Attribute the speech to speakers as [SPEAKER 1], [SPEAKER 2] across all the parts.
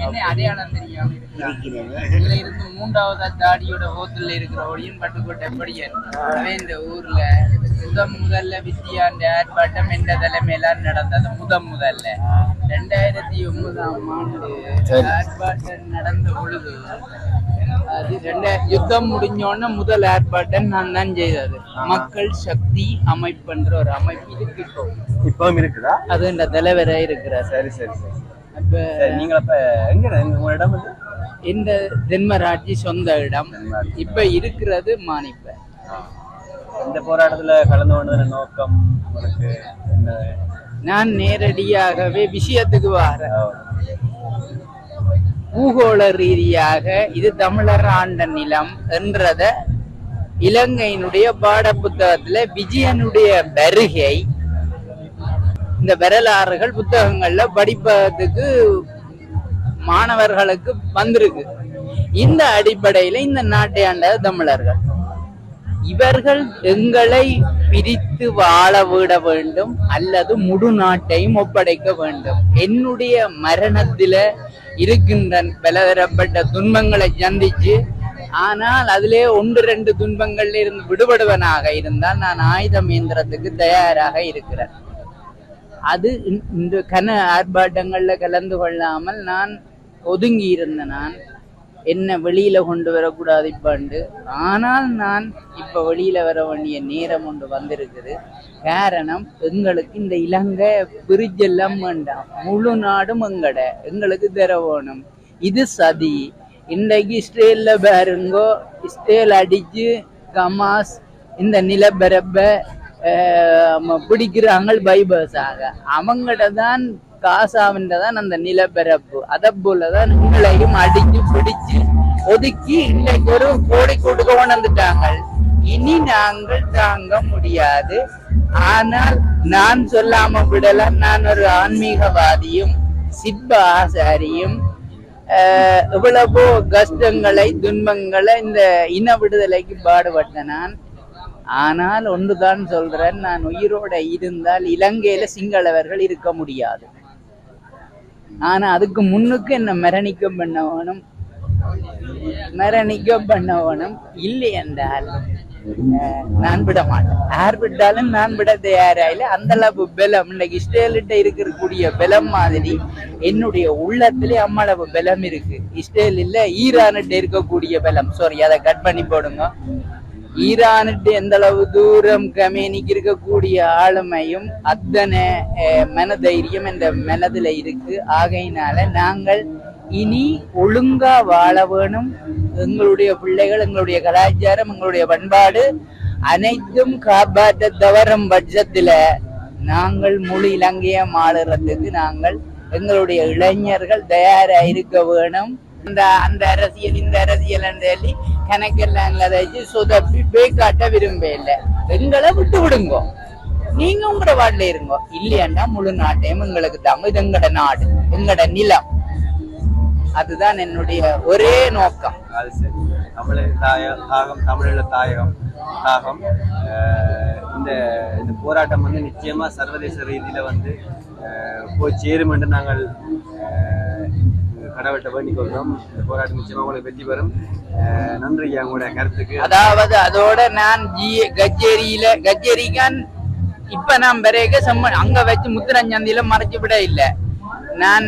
[SPEAKER 1] என்ன அடையாளம் தெரியாம இதுல இருந்து மூன்றாவது தாடியோட ஓத்துல இருக்கிற ஒளியும் பட்டுக்கோட்டை படியன் இந்த ஊர்ல முதல்ல வித்தியாண்ட ஆர்ப்பாட்டம் எந்த தலைமையில நடந்தது முதல்ல 2009ஆம் ஆண்டு ஆர்ப்பாட்டம் நடந்த பொழுது அது யுத்தம் முடிஞ்சோன்னு முதல் ஆர்ப்பாட்டம் நான் தான் செய்தது. மக்கள் சக்தி அமைப்புன்ற ஒரு அமைப்பு இருக்கு,
[SPEAKER 2] இப்பவும் இருக்குதா?
[SPEAKER 1] அது இந்த தலைவரா இருக்கிறார்.
[SPEAKER 2] சரி சரி சரி. அப்ப நீங்க அப்ப எங்க உங்க இடம் வந்து?
[SPEAKER 1] இந்த தென்மராட்சி சொந்த இடம். இப்ப இருக்கிறது மானிப்ப.
[SPEAKER 2] இந்த போராட்டத்துல கலந்து கொண்டது நோக்கம் உங்களுக்கு என்ன?
[SPEAKER 1] நான் நேரடியாகவே விஷயத்துக்கு வரேன். பூகோள ரீதியாக இது தமிழர் ஆண்ட நிலம் என்றத இலங்கையினுடைய பாட புத்தகத்துல விஜயனுடைய வருகை இந்த வரலாறுகள் புத்தகங்கள்ல படிப்பதற்கு மாணவர்களுக்கு வந்திருக்கு. இந்த அடிப்படையில இந்த நாட்டை ஆண்ட தமிழர்கள் இவர்கள் எங்களை பிரித்து வாழ விட வேண்டும் அல்லது முழு நாட்டையும் ஒப்படைக்க வேண்டும். என்னுடைய மரணத்தில இருக்கின்ற பலதரப்பட்ட துன்பங்களை சந்திச்சு, ஆனால் அதிலே 1-2 துன்பங்கள்ல இருந்து விடுபடுவனாக இருந்தால் நான் ஆயுதம் ஏந்திரத்துக்கு தயாராக இருக்கிறேன். அது இந்த ஆர்ப்பாட்டங்கள்ல கலந்து கொள்ளாமல் நான் ஒதுங்கி இருந்த நான் என்ன வெளியில கொண்டு வரக்கூடாது இப்பாண்டு. ஆனால் நான் இப்ப வெளியில வர வேண்டிய நேரம் ஒன்று வந்திருக்குது. காரணம், எங்களுக்கு இந்த இலங்கை பிரிஜெல்லாம் வேண்டாம், முழு நாடும் எங்களுக்கு தர வேணும். இது சதி. இன்றைக்கு இஸ்ரேல்ல பாருங்கோ, இஸ்ரேல் அடிச்சு கமாஸ் இந்த நிலப்பரப்ப பிடிக்கிறாங்க பைபர்ஸாக. அவங்கள்ட தான் காசாவின்றதான் அந்த நிலப்பரப்பு. அதை போலதான் உங்களையும் அடிச்சு பிடிச்சு ஒதுக்கி இன்னைக்கு ஒரு கோடி கொடுக்க வந்துட்டாங்க. இனி நாங்கள் தாங்க முடியாது. ஆனால் நான் சொல்லாம விடலாம், நான் ஒரு ஆன்மீகவாதியும் சிற்ப ஆசாரியும் எவ்வளவோ கஷ்டங்களை துன்பங்களை இந்த இன விடுதலைக்கு பாடுபட்ட நான். ஆனால் ஒன்றுதான் சொல்றேன், நான் உயிரோட இருந்தால் இலங்கையில சிங்களவர்கள் இருக்க முடியாது. ஆனா அதுக்கு முன்னுக்கு என்ன மரணிக்க பண்ணவனும் இல்லை என்றால் நான் விட மாட்டேன். யார் விட்டாலும் நான் விட தயாராயில. அந்த அளவு பலம் இன்னைக்கு இஸ்ரேலிட்ட இருக்கக்கூடிய பலம் மாதிரி என்னுடைய உள்ளத்திலே அம்மளவு பலம் இருக்கு. இஸ்ரேல் இல்ல, ஈரானிட்ட இருக்கக்கூடிய பலம். சாரி, அதை கட் பண்ணி போடுங்க. ஈரானிட்டு எந்த அளவு தூரம் கமேனிக்கு இருக்கக்கூடிய ஆளுமையும் அத்தனை மனதைரியம் என்ற மனதுல இருக்கு. ஆகையினால நாங்கள் இனி ஒழுங்கா வாழ வேணும். எங்களுடைய பிள்ளைகள், எங்களுடைய கலாச்சாரம், எங்களுடைய பண்பாடு அனைத்தும் காப்பாற்ற தவறும் பட்சத்துல நாங்கள் முழு இலங்கையை மாறுறதுக்கு நாங்கள் எங்களுடைய இளைஞர்கள் தயாரா இருக்க வேணும். அந்த அரசியல் இந்த அரசியல் சொல்லி கணக்கெல்லாம் கதைச்சு சொதப்பி பேக்காட்ட விரும்ப இல்லை. எங்களை விட்டு விடுங்கோ, நீங்க உங்களோட வார்டில இருங்கோ. இல்லையாண்டா முழு நாட்டையும் எங்களுக்கு தாங்க. இது எங்கட நாடு, எங்கட நிலம். அதுதான் என்னுடைய ஒரே நோக்கம்.
[SPEAKER 2] அது சரி. தமிழர் தாகம், தமிழீழ தாகம். இந்த போராட்டம் வந்து நிச்சயமா சர்வதேச ரீதியில வந்து போய் சேரும் என்று நாங்கள் கடவுள்கிட்ட வேண்டிக் கொள்றோம். இந்த போராட்டம் நிச்சயமா உங்களுக்கு வெற்றி பெறும். நன்றி உங்களுடைய கருத்துக்கு.
[SPEAKER 1] அதாவது அதோட நான் கச்சேரிக்கான் இப்ப நான் பிறகு அங்க வச்சு முத்துரஞ்சந்தியில மறைச்சு விட இல்லை. நான்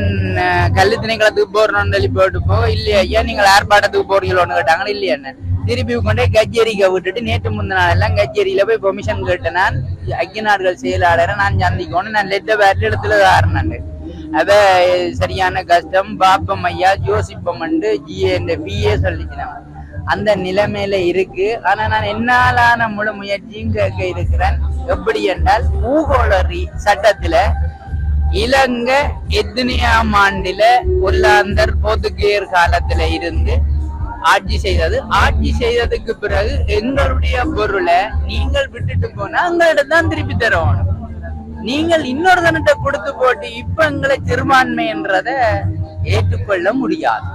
[SPEAKER 1] கல்வி திணைக்களத்துக்கு போறோம்னு சொல்லி போட்டு இல்லையா ஐயா நீங்கள் ஆர்ப்பாட்டத்துக்கு போறீங்களோன்னு கேட்டாங்க. இல்லையா என்ன திருப்பி கொண்டே கச்சேரிக்க விட்டுட்டு நேற்று முந்தின நாள் எல்லாம் கச்சேரியில போய் பெர்மிஷன் கேட்டேன். நான் ஐக்கிய நாடுகள் செயலாளரை நான் சந்திக்கணும். நான் லெட்டர் வேற இடத்துல ஆறுனாங்க. அத சரியான கஷ்டம் பாப்பம் ஐயா யோசிப்பம் பிஏ சொல்லிக்கிறேன். அந்த நிலைமையில இருக்கு. ஆனா நான் என்னாலான முழு முயற்சியும் கேட்க இருக்கிறேன். எப்படி என்றால் பூகோள சட்டத்துல இலங்கை எத்தனையாம் ஆண்டில ஒல்லாந்தர் போர்த்துகேயர் காலத்துல இருந்து ஆட்சி செய்தது. ஆட்சி செய்ததுக்கு பிறகு எங்களுடைய பொருளை நீங்கள் விட்டுட்டு போனா எங்களிடம் தான் திருப்பி தரணும். நீங்கள் இன்னொரு தனத்தை கொடுத்து போட்டு இப்ப எங்களை சிறுபான்மை என்றத ஏற்றுக்கொள்ள முடியாது.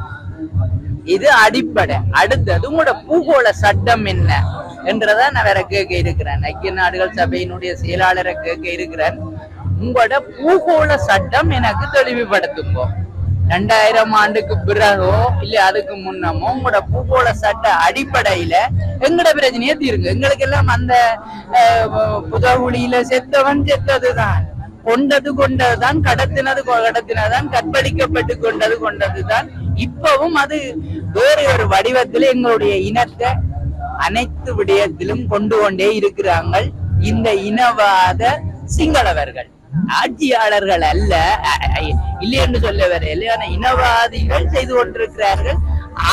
[SPEAKER 1] இது அடிப்படை. அடுத்தது உங்களோட பூகோள சட்டம் என்ன என்றதை நான் வேற கேட்க இருக்கிறேன். ஐக்கிய நாடுகள் சபையினுடைய செயலாளரை கேட்க இருக்கிறேன். உங்களோட பூகோள சட்டம் எனக்கு தெளிவுபடுத்துப்போம். 2000 ஆண்டுக்கு பிறகோ இல்ல அதுக்கு முன்னமோ உங்களோட பூகோள சட்ட அடிப்படையில எங்கட பிரச்சனையே தீருங்க. எங்களுக்கு எல்லாம் அந்த புதகுழியில செத்தவன் செத்ததுதான், கொண்டது கொண்டதுதான், கடத்தினது கடத்தினதுதான், கற்பழிக்கப்பட்டு கொண்டது கொண்டதுதான். இப்பவும் அது வேறு ஒரு வடிவத்தில் எங்களுடைய இனத்தை அனைத்து விடயத்திலும் கொண்டு கொண்டே இருக்கிறார்கள் இந்த இனவாத சிங்களவர்கள். ஆட்சியாளர்கள் அல்ல, இல்லை என்று சொல்ல வரையில, ஆனா இனவாதிகள் செய்து கொண்டிருக்கிறார்கள்.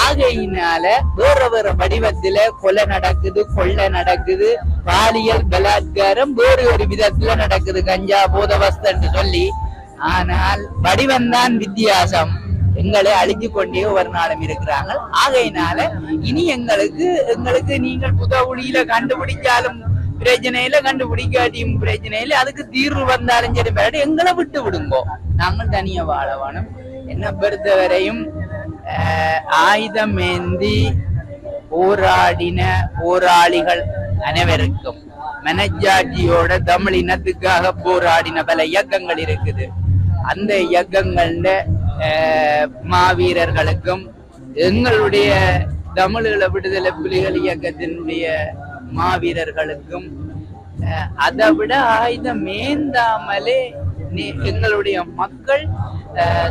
[SPEAKER 1] ஆகையினால வேற வேற வடிவத்தில கொலை நடக்குது, கொள்ளை நடக்குது, பாலியல் பலாத்காரம் வேறு ஒரு விதத்துல நடக்குது, கஞ்சா போதவஸ்து என்று சொல்லி. ஆனால் வடிவம்தான் வித்தியாசம். எங்களை அழிஞ்சு கொண்டே ஒரு நாளும் இருக்கிறாங்க. ஆகையினால இனி எங்களுக்கு நீங்கள் புதவுளியில கண்டுபிடிச்சாலும் பிரச்சனையில, கண்டுபிடிக்காட்டியும் பிரச்சனையில, அதுக்கு தீர்வு வந்தாலும் சரி, எங்களை விட்டு விடுங்கோ, நாங்கள் தனியா வாழ வேணும். என்ன பொறுத்தவரையும் ஆயுதம் ஏந்தி போராடின போராளிகள் அனைவருக்கும், மனஜாட்சியோட தமிழ் இனத்துக்காக போராடின பல இயக்கங்கள் இருக்குது. அந்த இயக்கங்கள்ல மாவீரர்களுக்கும், எங்களுடைய தமிழீழ விடுதலை புலிகள் இயக்கத்தினுடைய மாவீரர்களுக்கும், அதை விட ஆயுதம் ஏந்தாமலே எங்களுடைய மக்கள்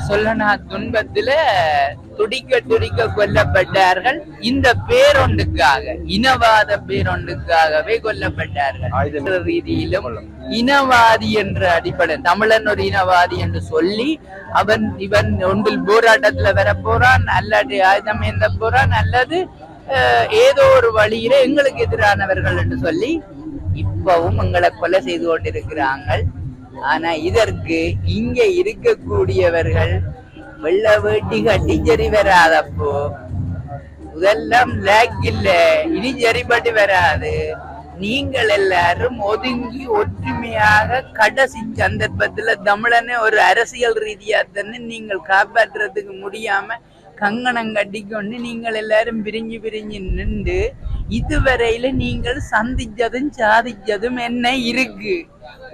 [SPEAKER 1] சொல்லனா துன்பத்துல துடிக்க துடிக்க கொல்லப்பட்டார்கள். இந்த பேரொண்டுக்காக, இனவாத பேரொண்டுக்காகவே கொல்லப்பட்டார்கள். ரீதியிலும் இனவாதி என்ற அடிப்படை, தமிழன் ஒரு இனவாதி என்று சொல்லி இவன் ஒன்றில் போராட்டத்துல வர போறான், அல்லாட்டி ஆயுதம் ஏந்த போறான், அல்லது ஏதோ ஒரு வழியில எங்களுக்கு எதிரானவர்கள் என்று சொல்லி இப்பவும் எங்களை கொலை செய்து கொண்டிருக்கிறார்கள். ஆனா இதற்கு இங்க இருக்கக்கூடியவர்கள் வெள்ள வேட்டி கட்டி சரி வராதப்போ இதெல்லாம் லேக் இல்ல, இனி சரிபட்டு வராது. நீங்கள் எல்லாரும் ஒதுங்கி ஒற்றுமையாக கடைசி சந்தர்ப்பத்துல தமிழனை ஒரு அரசியல் ரீதியா தானே நீங்கள் காப்பாற்றுறதுக்கு முடியாம கங்கணம் கட்டிக்கொண்டு நீங்கள் எல்லாரும் பிரிஞ்சு பிரிஞ்சு நின்று இதுவரையில நீங்கள் சந்திச்சதும் சாதிச்சதும் என்ன இருக்கு?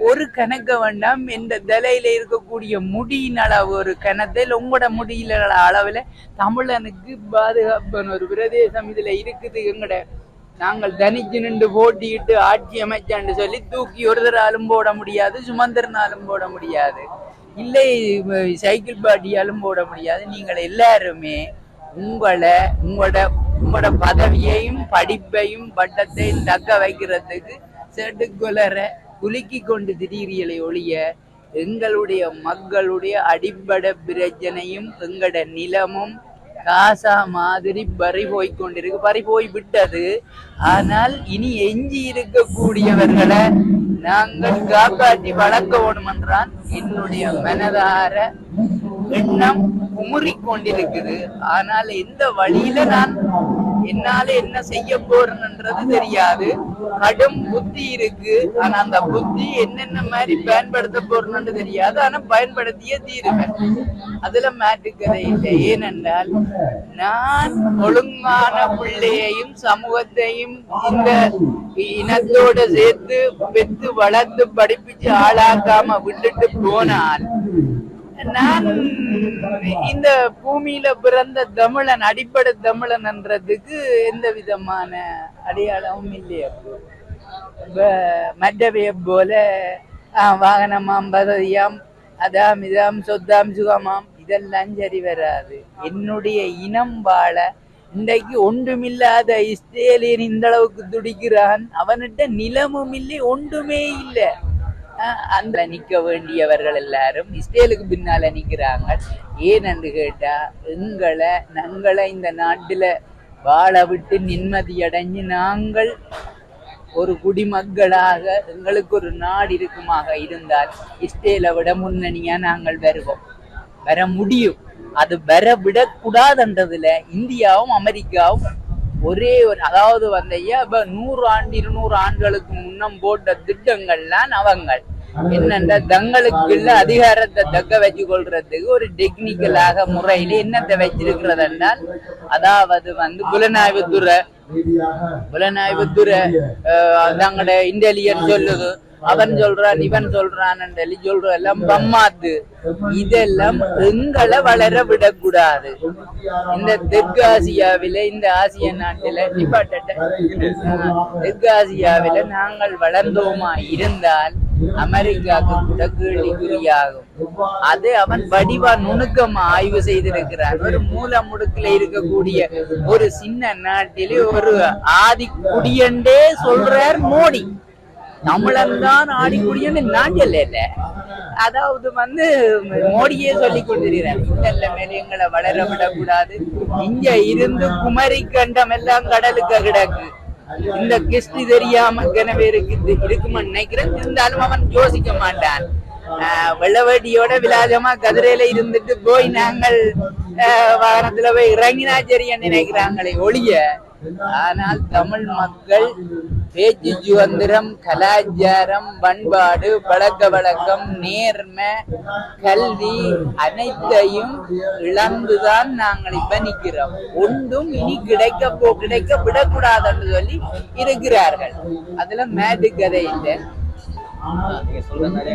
[SPEAKER 1] ஒரு கணக்க வேண்டாம். இந்த தலையில இருக்கக்கூடிய முடியின் அளவு ஒரு கணத்தில் உங்களோட முடியில அளவுல தமிழனுக்கு பாதுகாப்பான ஒரு பிரதேசம் இதுல இருக்குது. எங்கட நாங்கள் தனிச்சு நின்று போட்டிட்டு ஆட்சி அமைச்சான்னு சொல்லி தூக்கி ஒருத்தராலும் போட முடியாது, சுமந்திரனாலும் போட முடியாது, இல்லை சைக்கிள் பாட்டியாலும் போட முடியாது. நீங்கள் எல்லாருமே உங்களோட பதவியையும் படிப்பையும் பட்டத்தையும் தக்க வைக்கிறதுக்கு செட்டுக்குலர குலுக்கி கொண்டு திடீரியலை ஒழிய எங்களுடைய மக்களுடைய அடிப்படை பிரச்சனையும் எங்களோட நிலமும் காசா மாதிரி பறி போய் கொண்டிருக்கு, பறி போய் விட்டது. ஆனால் இனி எஞ்சி இருக்கக்கூடியவர்களை நாங்கள் காப்பாற்றி வளர்க்க வேணும் என்றான் என்னுடைய மனதார எண்ணம் குமுறி கொண்டிருக்குது. ஆனால் எந்த வழியில நான் என்னால என்ன செய்ய போறேன்ன்றது தெரியாது. கடும் புத்தி இருக்கு, ஆனா அந்த புத்தி என்னென்ன மாதிரி பயன்படுத்த போறேன்னு தெரியாது. ஆனா பயன்படுத்தியே தீருவேன், அதுல மாற்றுக்கதை இல்லை. ஏனென்றால் நான் ஒழுங்கான பிள்ளையையும் சமூகத்தையும் இந்த இனத்தோட சேர்த்து பெற்று வளர்த்து படிப்பிச்சு ஆளாக்காம விட்டுட்டு போனால் நான் இந்த பூமியில பிறந்த தமிழன், அடிப்படை தமிழன் என்றதுக்கு எந்த விதமான அடையாளமும் இல்லையா? மற்றவைய போல வாகனமாம், பதவியாம், அதாம் இதாம், சொத்தாம், சுகமாம், இதெல்லாம் சரி வராது. என்னுடைய இனம் வாழ இன்றைக்கு ஒன்றுமில்லாத இஸ்ரேலியன் இந்த அளவுக்கு துடிக்கிறான். அவன்கிட்ட நிலமும் இல்லை, ஒன்றுமே இல்லை. அந்த நிக்க வேண்டியவர்கள் எல்லாரும் இஸ்ரேலுக்கு பின்னால நிக்கிறாங்க. ஏனென்று கேட்டா நாங்களை இந்த நாட்டுல வாழ விட்டு நிம்மதி அடைஞ்சு நாங்கள் ஒரு குடிமக்களாக எங்களுக்கு ஒரு நாடு இருக்குமாக இருந்தால் இஸ்ரேலை விட முன்னணியா நாங்கள் வர முடியும். அது வர விடக்கூடாதுன்றதுல இந்தியாவும் அமெரிக்காவும் ஒரே ஒரு, அதாவது 100 ஆண்டு 200 ஆண்டுகளுக்கு முன்னம் போட்ட திட்டங்கள்லாம் அவங்கள் என்னென்ன தங்களுக்குள்ள அதிகாரத்தை தக்க வச்சு கொள்றதுக்கு ஒரு டெக்னிக்கலாக முறையில என்னத்தை வச்சிருக்கிறது என்றால், அதாவது புலனாய்வுத்துறை தங்களோட இன்டெலிஜென்ஸ் சொல்லுது, அவன் சொல்றான் இவன் சொல்றான் சொல்ற எல்லாம் பம்மாத்து. இதெல்லாம் எங்களை வளர விடக்கூடாது. இந்த தெற்கு ஆசியாவில, இந்த ஆசிய நாட்டில தெற்கு ஆசியாவில நாங்கள் வளர்ந்தோமா இருந்தால் அமெரிக்காவுக்கு கூட கேள்விக்குறியாகும். அது அவன் வடிவா நுணுக்கமா ஆய்வு செய்திருக்கிறான். ஒரு மூல முடுக்கில இருக்கக்கூடிய ஒரு சின்ன நாட்டிலே ஒரு ஆதி குடியண்டே சொல்றார் மோடி. தமிழன்தான் ஆடி குடியன்னு நான் சொல்லல. அதாவது மோடியே சொல்லி கொண்டிருக்கிறார். இந்த மேலங்களை வளர விடக்கூடாது. இங்க இருந்து குமரி கண்டம் எல்லாம் கடலுக்கு கிடக்கு. இந்த கிஸ்டி தெரியாம இருக்குமா நினைக்கிறேன். இருந்தாலும் அவன் யோசிக்க மாட்டான். வெள்ளவடியோட விலாசமா கதிரையில இருந்துட்டு போய் நாங்கள் வாகனத்துல போய் இறங்கினா சரியா நினைக்கிறாங்களே ஒழிய, ஆனால் தமிழ் மக்கள் பேச்சு சுதந்திரம், கலாச்சாரம், பண்பாடு, பழக்க வழக்கம், நேர்மை, கல்வி அனைத்தையும் இழந்துதான் நாங்கள் இப்ப நிக்கிறோம். ஒன்றும் இனி கிடைக்க விடக்கூடாதுன்னு சொல்லி இருக்கிறார்கள். அதுல மேட்டு கதை இல்லை.
[SPEAKER 2] நீங்க சொல்ற மாதிரி